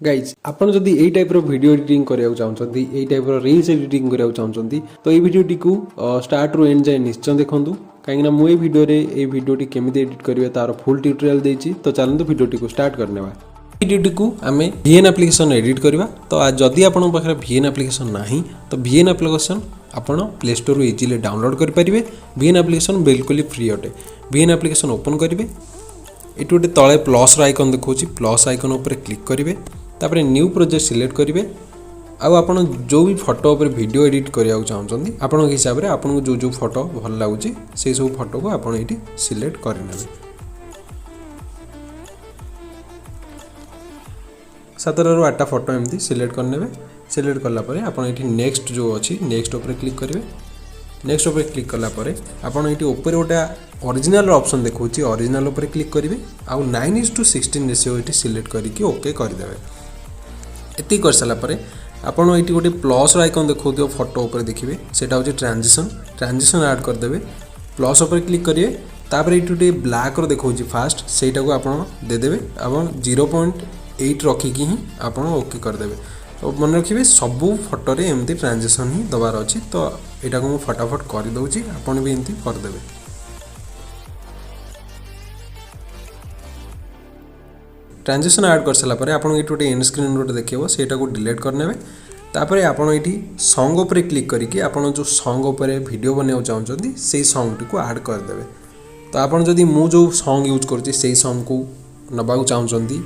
Guys आपन जदि एई type रो video editing करिया चाहउछंती एई टाइप रो रील्स एडिटिंग करिया चाहउछंती तो एई वीडियो टिकु स्टार्ट रो एंड जाय निश्चय देखंतु काहेकि मु एई वीडियो टी केमिति एडिट करिवे तार फुल ट्यूटोरियल देछि तो चलंतु वीडियो टिकु स्टार्ट करनेबा वीडियो टिकु आमे VN एप्लीकेशन एडिट करबा तो जदि आपन पाखरे VN एप्लीकेशन नाही तो VN एप्लीकेशन आपन प्ले स्टोर रो इजीली डाउनलोड कर परिवे VN एप्लीकेशन बिल्कुल फ्री अटे VN एप्लीकेशन ओपन करिवे एटु गोटे तळे प्लस आइकन देखौछि प्लस आइकन ऊपर क्लिक करिवे तापर न्यू प्रोजेक्ट सिलेक्ट करिवे आ आपण जो भी फोटो ऊपर वीडियो एडिट करिया चाहउछंती आपण के हिसाब रे आपण जो जो फोटो भल लागुछि से सब फोटो को आपण एठी सिलेक्ट करि नेबे 7 रो 8 फोटो एमती सिलेक्ट कर नेबे सिलेक्ट करला परे आपण एठी नेक्स्ट जो अछि नेक्स्ट ऊपर क्लिक करिवे नेक्स्ट ऊपर क्लिक करला परे आपण एठी ऊपर ओटा ओरिजिनल ऑप्शन देखौछि ओरिजिनल ऊपर क्लिक करिवे आ 9:16 रेशियो एठी सिलेक्ट करिकि ओके कर देबे एति कर सला परे आपण एठी गोटे प्लस आइकन देखौथियो फोटो ऊपर देखिबे सेटा होछि ट्रांजिशन ऐड कर देबे प्लस ऊपर क्लिक करिवे तापर एठी गोटे ब्लैक रो देखौछि फास्ट सेटा को आपण दे देबे एवं 0.8 रखिकि ही आपण ओके कर देबे तो मन रखिबे सबु फोटो रे एमती ट्रांजिशन ही दबार अछि तो एटा को मु फटाफट कर दउछि आपण भी एमती कर देबे ट्रांजिशन ऐड कर सला परे आपण एठी गोटे एंड स्क्रीन रोटे देखिबो सेटा को डिलीट कर नेबे तापर आपण एठी सॉन्ग ऊपर क्लिक करिकि आपण जो सॉन्ग ऊपर वीडियो बनाउ चाहउछंती सेही सॉन्ग को ऐड कर देबे तो आपण जदी मु जो सॉन्ग यूज करछि सेही सॉन्ग को नबाउ चाहउछंती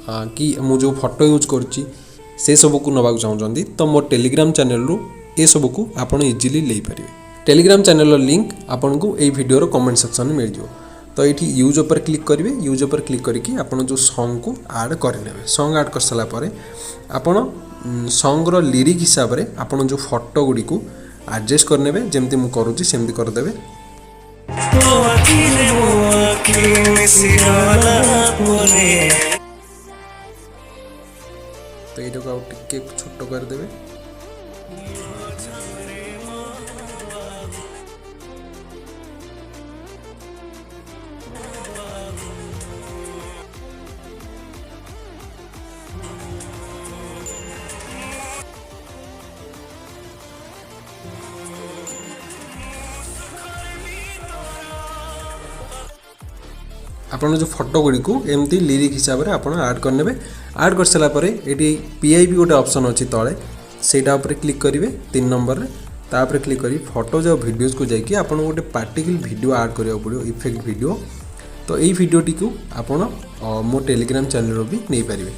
कि मु जो फोटो यूज करछि से सब को नबाउ चाहउछंती तो मोर टेलीग्राम चैनल रो ए सब को आपण इजीली ले परिबे टेलीग्राम चैनल रो लिंक आपण को ए वीडियो रो कमेंट सेक्शन में मिल जिवो तो ये यूज ऊपर क्लिक करेंगे यूज ऊपर क्लिक करके आप जो सॉन्ग को ऐड करने सॉन्ग ऐड कर सारा पर आपण सॉन्ग रो लिरिक हिसाब रे आपण जो फोटो गुडी को एडजस्ट करने जमती मु करूची सेमती कर देबे तो एटा को टिके छोटो कर देबे आपण जो फोटो गुडी को एमती लिरिक हिसाब रे आपण ऐड करनेबे ऐड कर सला परे एटी पीआईबी गोटे ऑप्शन अछि तळे सेटा ऊपर क्लिक करिवे 3 नंबर रे तापर क्लिक करी फोटो जो वीडियोस को जाई कि आपण गोटे पार्टिकल वीडियो ऐड करियो पड़ियो इफेक्ट वीडियो तो एई वीडियो टी को आपण मो टेलीग्राम चैनल रो भी नै परिवे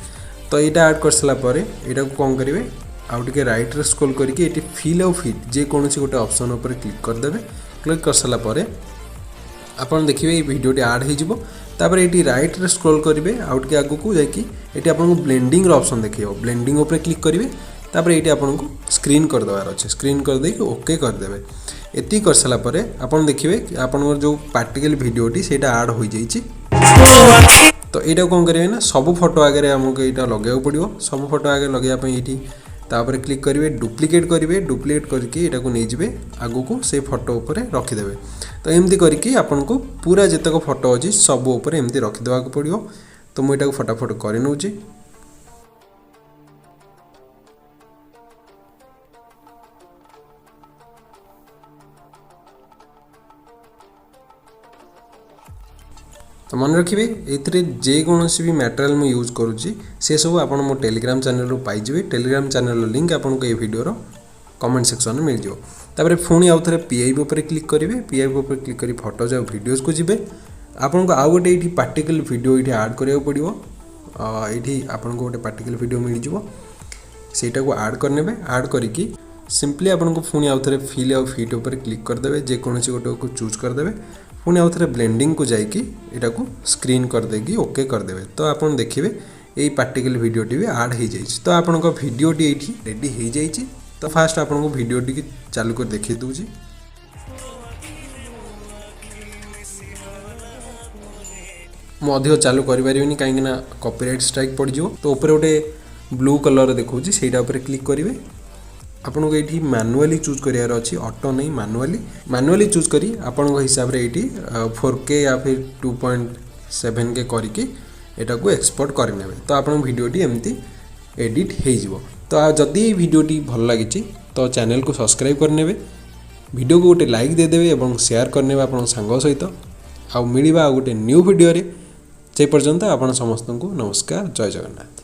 तो एटा ऐड कर सला परे एटा को कोन करिवे आउ टिके राइट रे स्क्रॉल करके एटी फिल ऑफ फिट जे कोनसी गोटे ऑप्शन ऊपर क्लिक कर देबे क्लिक कर सला परे आपण देखिबे ए वीडियो टी ऐड हे जिवो तापर एटी राइट रे स्क्रॉल करिवे आउट के आगु को जाकी एटी आपन को ब्लेंडिंग रो ऑप्शन देखियो ब्लेंडिंग ऊपर क्लिक करिवे तापर एटी आपन को स्क्रीन कर दवार अछि स्क्रीन कर दे के ओके कर देबे एती कर सला परे आपन देखिवे आपन जो पार्टिकल वीडियो टी सेटा ऐड होई जाईची तो एटा कोन करिवे ना सब फोटो आगे रे हमको एटा लगाउ पड़ियो सब फोटो आगे लगेया पई एटी तापर क्लिक करिवे डुप्लीकेट करके एटा को नै जिवे आगु को से फोटो ऊपर रखि देबे तो एमती करके आपन को पूरा जतक फोटो अछि सब ऊपर एमती रखि देबा को पड़ियो तो मु एटा को फटाफट करि नउची तो मन रखिए एथरे जे कोनोसी भी मटेरियल मु यूज करूची से सब आपन मो टेलीग्राम चैनल रो पाई जिवे टेलीग्राम चैनल रो लिंक आपन को ए वीडियो रो कमेंट सेक्शन में मिल जिवो तापर पुणी आउ थरे पीआईबी ऊपर क्लिक करिवे पीआईबी ऊपर क्लिक करी फोटोज आ वीडियोस को जिवे आपन को आउ गोटे एठी पार्टिकल वीडियो एठी ऐड करियो पड़ियो एठी आपन को गोटे पार्टिकल वीडियो मिल जिवो सेटा को ऐड करनेबे ऐड करिकि सिंपली आपन को पुणी आउ थरे फिल आ फिट ऊपर क्लिक कर देबे जे कोनसी गोटे को चूज कर देबे पुणी आउ थरे ब्लेंडिंग को जाईकि एटा को स्क्रीन कर देगी ओके कर देबे तो आपन देखिबे एई पार्टिकल वीडियो टी भी ऐड हे जाईछि तो आपन को वीडियो टी एठी रेडी हे जाईछि तो फास्ट आपन को वीडियो टी चालू कर देखि दूची मु अधिक चालू करि परिबिनी काहे ना कॉपीराइट स्ट्राइक पड़ जिवो तो ऊपर गोटे ब्लू कलर देखौछि सेटा ऊपर क्लिक करिवे आपन को एठी मैनुअली चूज करियार अछि ऑटो नहीं मैनुअली चूज करी आपन को हिसाब रे एठी 4K या फिर 2.7 के करिकि एटा को एक्सपोर्ट कर नेबे तो आपन वीडियो टी एमती एडिट हो तो जदि ये वीडियोटी भल लगी तो चैनल को सब्सक्राइब करने वीडियो को गोटे लाइक देदेवे और शेयर करने आप सांग सहित आउ मिलवा गोटे न्यू वीडियो से पर्यंत आपण समस्त को नमस्कार जय जगन्नाथ।